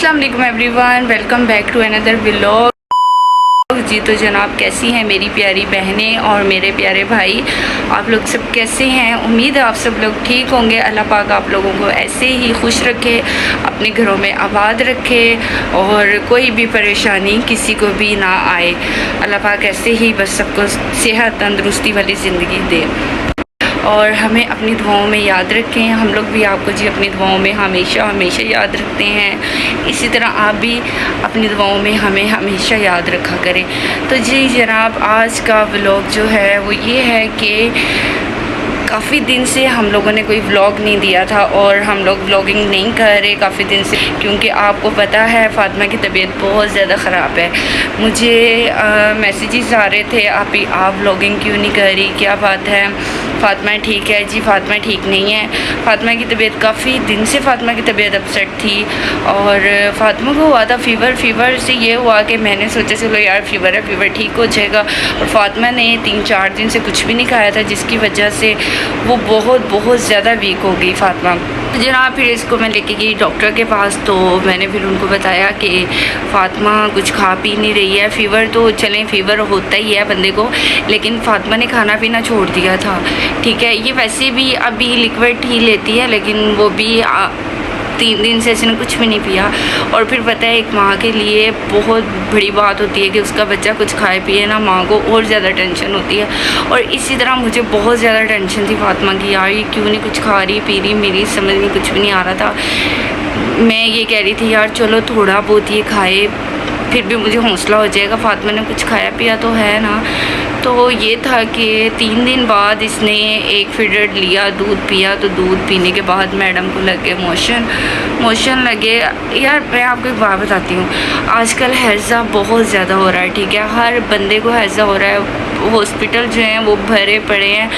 अस्सलाम वालेकुम everyone, welcome back to another vlog. जी तो जनाब, कैसी हैं मेरी प्यारी बहनें और मेरे प्यारे भाई, आप लोग सब कैसे हैं? उम्मीद है आप सब लोग ठीक होंगे। अल्लाह पाक आप लोगों को ऐसे ही खुश रखे, अपने घरों में आबाद रखे और कोई भी परेशानी किसी को भी ना आए। अल्लाह पाक ऐसे ही बस सबको सेहत तंदुरुस्ती वाली ज़िंदगी दे और हमें अपनी दुआओं में याद रखें। हम लोग भी आपको जी अपनी दुआओं में हमेशा हमेशा याद रखते हैं, इसी तरह आप भी अपनी दुआओं में हमें हमेशा याद रखा करें। तो जी जनाब, आज का व्लॉग जो है वो ये है कि काफ़ी दिन से हम लोगों ने कोई व्लॉग नहीं दिया था और हम लोग व्लॉगिंग नहीं कर रहे काफ़ी दिन से, क्योंकि आपको पता है फ़ातिमा की तबीयत बहुत ज़्यादा ख़राब है। मुझे मैसेजेस आ रहे थे, आप व्लॉगिंग क्यों नहीं कर रही, क्या बात है, फ़ातिमा ठीक है? जी फ़ातिमा ठीक नहीं है। फ़ातिमा की तबीयत काफ़ी दिन से फ़ातिमा की तबीयत अपसेट थी और फ़ातिमा को हुआ था फ़ीवर से ये हुआ कि मैंने सोचा चलो यार फ़ीवर है, फ़ीवर ठीक हो जाएगा। और फ़ातिमा ने 3-4 दिन से कुछ भी नहीं खाया था, जिसकी वजह से वो बहुत ज़्यादा वीक हो गई फ़ातिमा। जनाब फिर इसको मैं लेके गई डॉक्टर के पास, तो मैंने फिर उनको बताया कि फ़ातिमा कुछ खा पी नहीं रही है। फ़ीवर तो चलें, फ़ीवर होता ही है बंदे को, लेकिन फ़ातिमा ने खाना पीना छोड़ दिया था। ठीक है, ये वैसे भी अभी लिक्विड ही लेती है, लेकिन वो भी 3 दिन से इसने कुछ भी नहीं पिया। और फिर पता है, एक माँ के लिए बहुत बड़ी बात होती है कि उसका बच्चा कुछ खाए पिए ना, माँ को और ज़्यादा टेंशन होती है। और इसी तरह मुझे बहुत ज़्यादा टेंशन थी फ़ातिमा की, यार ये क्यों नहीं कुछ खा रही पी रही, मेरी समझ में कुछ भी नहीं आ रहा था। मैं ये कह रही थी यार चलो थोड़ा बहुत ये खाए, फिर भी मुझे हौसला हो जाएगा, फ़ातिमा ने कुछ खाया पिया तो है ना। तो ये था कि 3 दिन बाद इसने एक फीडर लिया, दूध पिया, तो दूध पीने के बाद मैडम को लगे मोशन लगे। यार मैं आपको एक बात बताती हूँ, आजकल हैज़ा बहुत ज़्यादा हो रहा है। ठीक है, हर बंदे को हैज़ा हो रहा है, हॉस्पिटल जो हैं वो भरे पड़े हैं,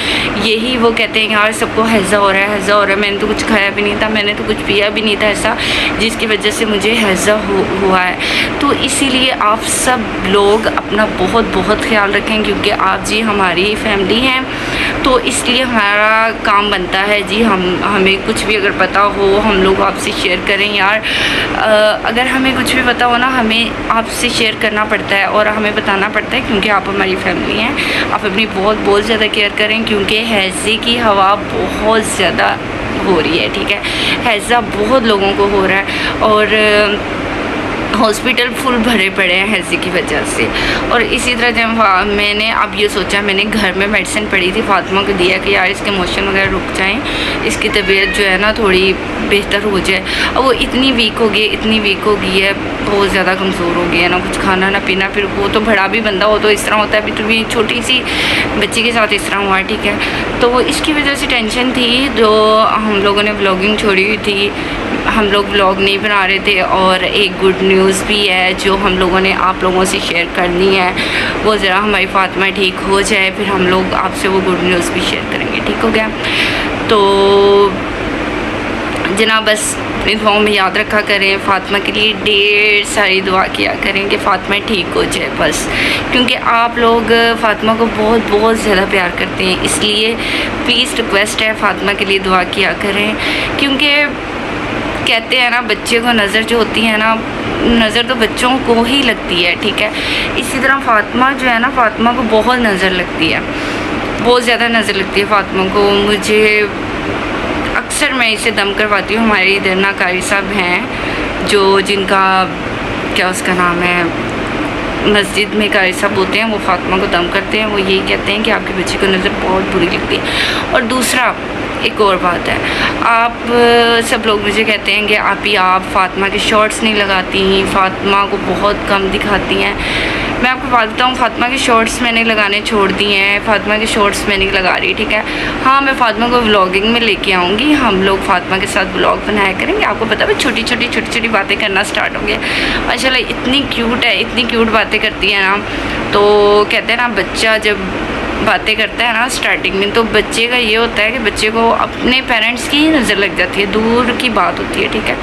यही वो कहते हैं यार सबको हैज़ा हो रहा है, हैज़ा हो रहा है। मैंने तो कुछ खाया भी नहीं था, मैंने तो कुछ पिया भी नहीं था ऐसा, जिसकी वजह से मुझे हैज़ा हुआ है। तो इसीलिए आप सब लोग अपना बहुत ख्याल रखें, क्योंकि आप जी हमारी फैमिली हैं, तो इसलिए हमारा काम बनता है जी हमें कुछ भी अगर पता हो हम लोग आपसे शेयर करें। यार अगर हमें कुछ भी पता हो ना, हमें आपसे शेयर करना पड़ता है और हमें बताना पड़ता है, क्योंकि आप हमारी फैमिली हैं। आप अपनी बहुत ज़्यादा केयर करें, क्योंकि हैज़े की हवा बहुत ज़्यादा हो रही है। ठीक है, हैज़ा बहुत लोगों को हो रहा है और हॉस्पिटल फुल भरे पड़े हैं हैज़े की वजह से। और इसी तरह जब मैंने अब ये सोचा, मैंने घर में मेडिसिन पड़ी थी, फ़ातिमा को दिया कि यार इसके मोशन वगैरह रुक जाएं, इसकी तबीयत जो है ना थोड़ी बेहतर हो जाए। और वो इतनी वीक हो गई है, बहुत ज़्यादा कमज़ोर हो गई है, ना कुछ खाना ना पीना। फिर वो तो बड़ा भी बंदा हो तो इस तरह होता है, अभी तो भी छोटी सी बच्ची के साथ इस तरह हुआ। ठीक है, तो वो इसकी वजह से टेंशन थी, जो हम लोगों ने व्लॉगिंग छोड़ी हुई थी, हम लोग व्लॉग नहीं बना रहे थे। और एक गुड न्यूज़ भी है जो हम लोगों ने आप लोगों से शेयर करनी है, वो ज़रा हमारी फ़ातिमा ठीक हो जाए, फिर हम लोग आपसे वो गुड न्यूज़ भी शेयर करेंगे। ठीक हो गया? तो जनाब बस अपनी दुआओं में याद रखा करें, फ़ातिमा के लिए ढेर सारी दुआ किया करें कि फ़ातिमा ठीक हो जाए बस, क्योंकि आप लोग फ़ातिमा को बहुत ज़्यादा प्यार करते हैं, इसलिए प्लीज़ रिक्वेस्ट है फ़ातिमा के लिए दुआ किया करें। क्योंकि कहते हैं ना, बच्चे को नज़र जो होती है ना, नज़र तो बच्चों को ही लगती है। ठीक है, इसी तरह फ़ातिमा जो है ना, फ़ातिमा को बहुत नज़र लगती है, बहुत ज़्यादा नज़र लगती है फ़ातिमा को। मुझे अक्सर मैं इसे दम करवाती हूँ। हमारे इधर ना कारी साहब हैं जो जिनका क्या उसका नाम है, मस्जिद में कारी साहब होते हैं, वो फ़ातिमा को दम करते हैं। वो यही कहते हैं कि आपके बच्चे को नज़र बहुत बुरी लगती है। और दूसरा एक और बात है, आप सब लोग मुझे कहते हैं कि आप फ़ातिमा के शॉर्ट्स नहीं लगाती, फ़ातिमा को बहुत कम दिखाती हैं। मैं आपको बात बताऊँ, फ़ातिमा के शॉर्ट्स मैंने लगाने छोड़ दिए हैं, फ़ातिमा के शॉर्ट्स मैं नहीं लगा रही। ठीक है, हाँ मैं फ़ातिमा को व्लॉगिंग में लेके आऊँगी, हम लोग फ़ातिमा के साथ व्लॉग बनाया करेंगे। आपको पता है छोटी छोटी बातें करना स्टार्ट होंगे। माशाल्लाह इतनी क्यूट है, इतनी क्यूट बातें करती है ना। तो कहते हैं ना, बच्चा जब बातें करता है ना स्टार्टिंग में, तो बच्चे का ये होता है कि बच्चे को अपने पेरेंट्स की ही नज़र लग जाती है, दूर की बात होती है। ठीक है,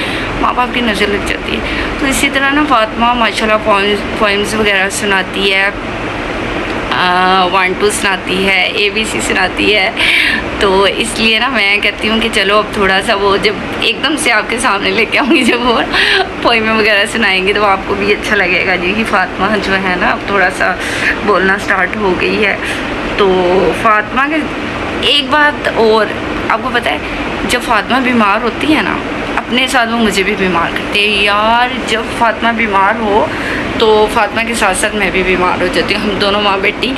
माँ बाप की नज़र लग जाती है। तो इसी तरह ना फ़ातिमा माशाल्लाह पोइम्स वगैरह सुनाती है, 1 2 सुनाती है, ABC सुनाती है। तो इसलिए ना मैं कहती हूँ कि चलो अब थोड़ा सा वो जब एकदम से आपके सामने लेके आऊँगी, जब वो पोएमें वगैरह सुनाएंगे तो आपको भी अच्छा लगेगा जी कि फ़ातिमा जो है ना अब थोड़ा सा बोलना स्टार्ट हो गई है। तो फ़ातिमा के एक बात और आपको पता है, जब फ़ातिमा बीमार होती है ना अपने साथ वो मुझे भी बीमार करती है यार। जब फ़ातिमा बीमार हो तो फ़ातिमा के साथ साथ मैं भी बीमार हो जाती हूँ। हम दोनों माँ बेटी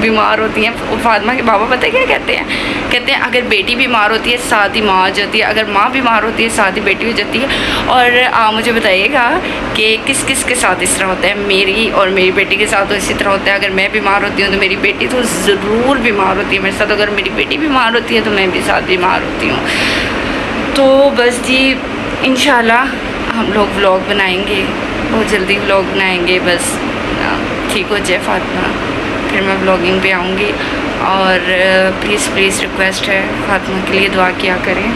बीमार होती हैं। फ़ातिमा के बाबा पता है क्या कहते हैं? कहते हैं अगर बेटी बीमार होती है साथ ही माँ आ जाती है, अगर माँ बीमार होती है साथ ही बेटी हो जाती है। और आप मुझे बताइएगा कि किस किस के साथ इस तरह होता है? मेरी और मेरी बेटी के साथ तो इसी तरह होता है। अगर मैं बीमार होती हूँ तो मेरी बेटी तो ज़रूर बीमार होती है मेरे साथ, अगर मेरी बेटी बीमार होती है तो मैं भी साथ बीमार होती हूँ। तो बस जी इंशाल्लाह हम लोग व्लॉग बनाएंगे, बहुत जल्दी व्लॉग बनाएंगे। बस ठीक हो जाए फ़ातिमा, फिर मैं व्लॉगिंग पे आऊँगी। और प्लीज़ रिक्वेस्ट है फ़ातिमा के लिए दुआ किया करें,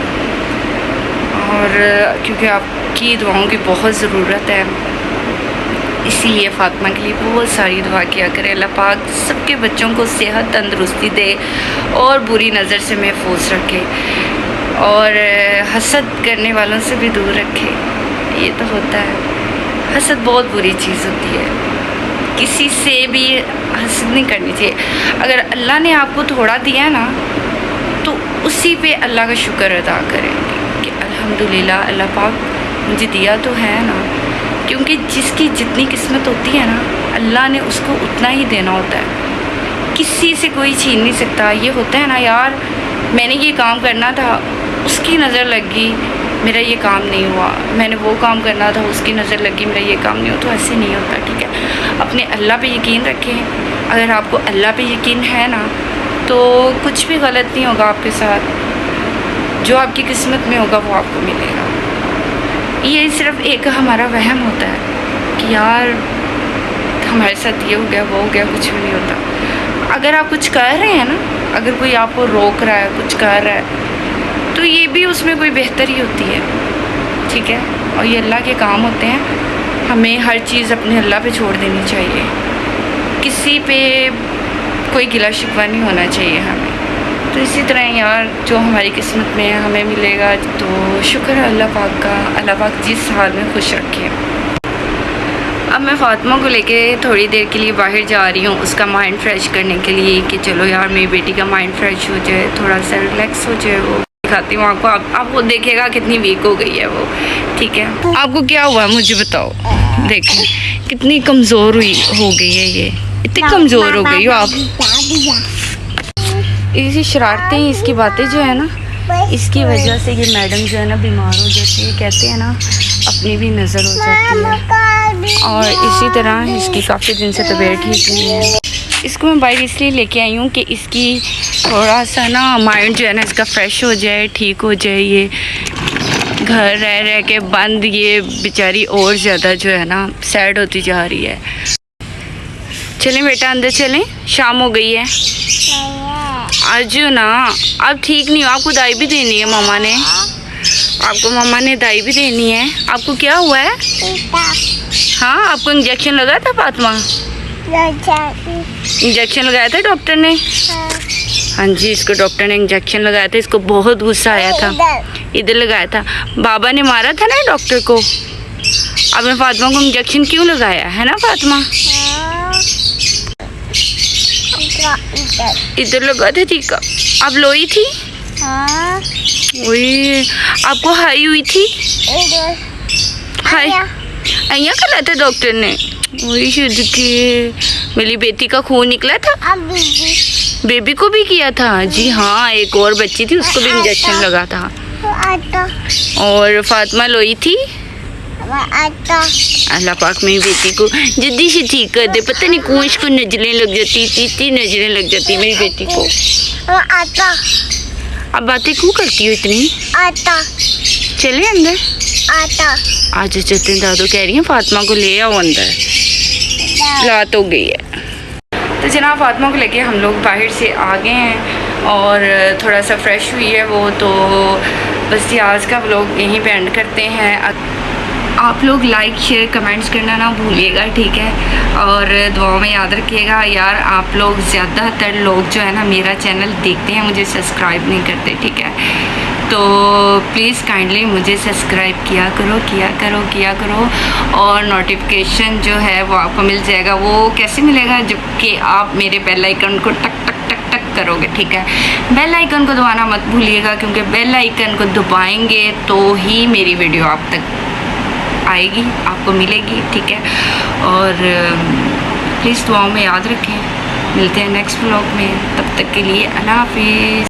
और क्योंकि आपकी दुआओं की बहुत ज़रूरत है, इसीलिए फ़ातिमा के लिए बहुत सारी दुआ किया करें। अल्लाह पाक सबके बच्चों को सेहत तंदुरुस्ती दे और बुरी नज़र से महफूज रखे, और हसद करने वालों से भी दूर रखे। ये तो होता है, हसद बहुत बुरी चीज़ होती है, किसी से भी हसद नहीं करनी चाहिए। अगर अल्लाह ने आपको थोड़ा दिया ना तो उसी पे अल्लाह का शुक्र अदा करें कि अल्हम्दुलिल्लाह अल्लाह पाक मुझे दिया तो है ना। क्योंकि जिसकी जितनी किस्मत होती है ना अल्लाह ने उसको उतना ही देना होता है, किसी से कोई छीन नहीं सकता। ये होता है ना यार, मैंने ये काम करना था उसकी नज़र लग गई, मेरा ये काम नहीं हुआ, मैंने वो काम करना था उसकी नज़र लगी, मेरा ये काम नहीं हुआ। तो ऐसे नहीं होता, ठीक है। अपने अल्लाह पे यकीन रखें। अगर आपको अल्लाह पे यकीन है ना तो कुछ भी गलत नहीं होगा आपके साथ, जो आपकी किस्मत में होगा वो आपको मिलेगा। ये सिर्फ एक हमारा वहम होता है कि यार हमारे साथ ये हो गया वो हो गया, कुछ भी नहीं होता। अगर आप कुछ कर रहे हैं ना, अगर कोई आपको रोक रहा है, कुछ कर रहा है, तो ये भी उसमें कोई बेहतरी होती है, ठीक है। और ये अल्लाह के काम होते हैं, हमें हर चीज़ अपने अल्लाह पे छोड़ देनी चाहिए, किसी पे कोई गिला शिकवा नहीं होना चाहिए हमें। तो इसी तरह यार जो हमारी किस्मत में है हमें मिलेगा। तो शुक्र है अल्लाह पाक का, अल्लाह पाक जिस हाल में खुश रखे। अब मैं फ़ातिमा को लेके थोड़ी देर के लिए बाहर जा रही हूँ, उसका माइंड फ्रेश करने के लिए, कि चलो यार मेरी बेटी का माइंड फ्रेश हो जाए, थोड़ा सा रिलैक्स हो जाए। वो दिखाती हूँ आपको, आप वो देखेगा कितनी वीक हो गई है वो, ठीक है। आपको क्या हुआ मुझे बताओ, देखिए कितनी कमज़ोर हुई हो गई है, ये इतनी कमज़ोर हो गई हो आप। इसी शरारतें इसकी बातें जो है ना, इसकी वजह से ये मैडम जो है ना बीमार हो जाती है। कहते हैं ना अपनी भी नज़र हो जाती है, और इसी तरह इसकी काफ़ी दिन से तबीयत ठीक नहीं है। इसको मैं बाइक इसलिए लेके आई हूँ कि इसकी थोड़ा सा ना माइंड जो है ना इसका फ्रेश हो जाए, ठीक हो जाए। ये घर रह रह के बंद, ये बेचारी और ज़्यादा जो है ना सैड होती जा रही है। चलें बेटा अंदर चलें, शाम हो गई है। आज ना आप ठीक नहीं हो, आपको दाई भी देनी है मामा ने, आपको मामा ने दाई भी देनी है। आपको क्या हुआ है? हाँ आपको इंजेक्शन लगाया था फ़ातिमा? इंजेक्शन लगाया था डॉक्टर ने? हाँ जी, इसको डॉक्टर ने इंजेक्शन लगाया था। इसको बहुत गुस्सा आया था, इधर लगाया था। बाबा ने मारा था ना डॉक्टर को। आपने फ़ातिमा को इंजेक्शन क्यों लगाया है ना फ़ातिमा? इधर लगा था, ठीक है। आप लोई थी? वही आपको हाई हुई थी? हाई अय्या कहा था डॉक्टर ने? वही शुद्ध के मेरी बेटी का खून निकला था। बेबी को भी किया था जी हाँ, एक और बच्ची थी उसको भी इंजेक्शन लगा था। और फ़ातिमा लोई थी। अल्लाह पाक मेरी बेटी को जल्दी से ठीक कर दे। पता नहीं क्यों इसको नजरें लग जाती, इतनी नजरें लग जाती मेरी बेटी को। अब बातें क्यों करती हो इतनी? चले अंदर, आज चलते हैं। दादू कह रही है फ़ातिमा को ले आओ अंदर, रात हो गई है। तो जनाब फ़ातिमा को लेके हम लोग बाहर से आ गए हैं और थोड़ा सा फ्रेश हुई है वो। तो बस ये आज का व्लॉग यहीं पे एंड करते हैं। आप लोग लाइक शेयर कमेंट्स करना ना भूलिएगा, ठीक है। और दुआओं में याद रखिएगा यार। आप लोग ज़्यादातर लोग जो है ना मेरा चैनल देखते हैं, मुझे सब्सक्राइब नहीं करते, ठीक है। तो प्लीज़ काइंडली मुझे सब्सक्राइब किया करो और नोटिफिकेशन जो है वो आपको मिल जाएगा। वो कैसे मिलेगा? जबकि आप मेरे बेल आइकन को टक टक टक टक करोगे, ठीक है। बेल आइकन को दबाना मत भूलिएगा, क्योंकि बेल आइकन को दबाएंगे तो ही मेरी वीडियो आप तक आएगी, आपको मिलेगी, ठीक है। और प्लीज़ दुआओं में याद रखें। मिलते हैं नेक्स्ट व्लॉग में, तब तक के लिए अल्लाह हाफिज़।